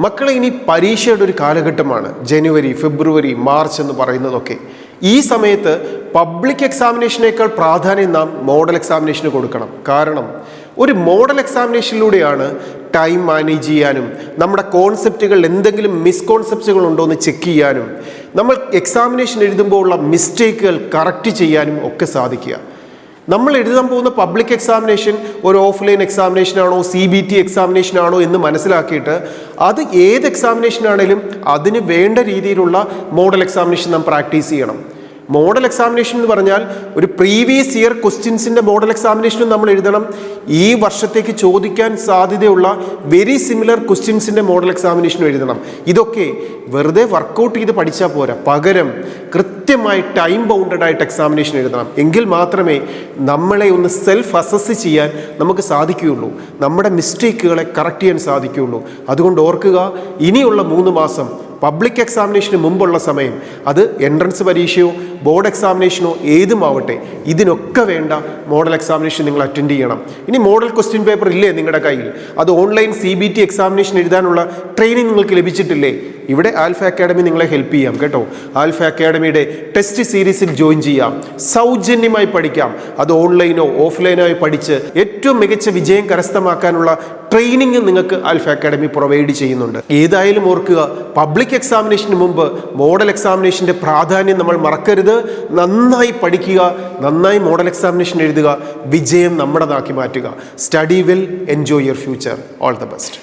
മക്കളെ, ഇനി പരീക്ഷയുടെ ഒരു കാലഘട്ടമാണ്. ജനുവരി, ഫെബ്രുവരി, മാർച്ച് എന്ന് പറയുന്നതൊക്കെ. ഈ സമയത്ത് പബ്ലിക് എക്സാമിനേഷനേക്കാൾ പ്രാധാന്യം നാം മോഡൽ എക്സാമിനേഷന് കൊടുക്കണം. കാരണം ഒരു മോഡൽ എക്സാമിനേഷനിലൂടെയാണ് ടൈം മാനേജ് ചെയ്യാനും നമ്മുടെ കോൺസെപ്റ്റുകളിൽ എന്തെങ്കിലും മിസ്കോൺസെപ്റ്റുകൾ ഉണ്ടോ എന്ന് ചെക്ക് ചെയ്യാനും നമ്മൾ എക്സാമിനേഷൻ എഴുതുമ്പോൾ ഉള്ള മിസ്റ്റേക്കുകൾ കറക്റ്റ് ചെയ്യാനും ഒക്കെ സാധിക്കുക. നമ്മൾ എഴുതാൻ പോകുന്ന പബ്ലിക് എക്സാമിനേഷൻ ഒരു ഓഫ്ലൈൻ എക്സാമിനേഷൻ ആണോ, CBT എക്സാമിനേഷൻ ആണോ എന്ന് മനസ്സിലാക്കിയിട്ട് അത് ഏത് എക്സാമിനേഷൻ ആണെങ്കിലും അതിന് വേണ്ട രീതിയിലുള്ള മോഡൽ എക്സാമിനേഷൻ നാം പ്രാക്ടീസ് ചെയ്യണം. മോഡൽ എക്സാമിനേഷൻ എന്ന് പറഞ്ഞാൽ ഒരു പ്രീവിയസ് ഇയർ ക്വസ്റ്റ്യൻസിൻ്റെ മോഡൽ എക്സാമിനേഷനും നമ്മൾ എഴുതണം. ഈ വർഷത്തേക്ക് ചോദിക്കാൻ സാധ്യതയുള്ള വെരി സിമിലർ ക്വസ്റ്റ്യൻസിൻ്റെ മോഡൽ എക്സാമിനേഷനും എഴുതണം. ഇതൊക്കെ വെറുതെ വർക്കൗട്ട് ചെയ്ത് പഠിച്ചാൽ പോരാ, പകരം കൃത്യമായി ടൈം ബൗണ്ടഡ് ആയിട്ട് എക്സാമിനേഷൻ എഴുതണം. എങ്കിൽ മാത്രമേ നമ്മളെ ഒന്ന് സെൽഫ് അസസ് ചെയ്യാൻ നമുക്ക് സാധിക്കുകയുള്ളൂ, നമ്മുടെ മിസ്റ്റേക്കുകളെ കറക്റ്റ് ചെയ്യാൻ സാധിക്കുകയുള്ളൂ. അതുകൊണ്ട് ഓർക്കുക, ഇനിയുള്ള 3 മാസം പബ്ലിക് എക്സാമിനേഷന് മുമ്പുള്ള സമയം, അത് എൻട്രൻസ് പരീക്ഷയോ ബോർഡ് എക്സാമിനേഷനോ ഏതുമാവട്ടെ, ഇതിനൊക്കെ വേണ്ട മോഡൽ എക്സാമിനേഷൻ നിങ്ങൾ അറ്റൻഡ് ചെയ്യണം. ഇനി മോഡൽ ക്വസ്റ്റ്യൻ പേപ്പർ ഇല്ലേ നിങ്ങളുടെ കയ്യിൽ, അത് ഓൺലൈൻ CBT എക്സാമിനേഷൻ എഴുതാനുള്ള ട്രെയിനിങ് നിങ്ങൾക്ക് ലഭിച്ചിട്ടില്ലേ, ഇവിടെ ആൽഫ അക്കാഡമി നിങ്ങളെ ഹെൽപ്പ് ചെയ്യാം കേട്ടോ. ആൽഫ അക്കാഡമിയുടെ ടെസ്റ്റ് സീരീസിൽ ജോയിൻ ചെയ്യാം, സൗജന്യമായി പഠിക്കാം. അത് ഓൺലൈനോ ഓഫ്ലൈനോ പഠിച്ച് ഏറ്റവും മികച്ച വിജയം കരസ്ഥമാക്കാനുള്ള ട്രെയിനിങ് നിങ്ങൾക്ക് ആൽഫ അക്കാഡമി പ്രൊവൈഡ് ചെയ്യുന്നുണ്ട്. ഏതായാലും ഓർക്കുക, പബ്ലിക് എക്സാമിനേഷന് മുമ്പ് മോഡൽ എക്സാമിനേഷൻ്റെ പ്രാധാന്യം നമ്മൾ മറക്കരുത്. നന്നായി പഠിക്കുക, നന്നായി മോഡൽ എക്സാമിനേഷൻ എഴുതുക, വിജയം നമ്മുടേതാക്കി മാറ്റുക. Study well, enjoy your future. All the best.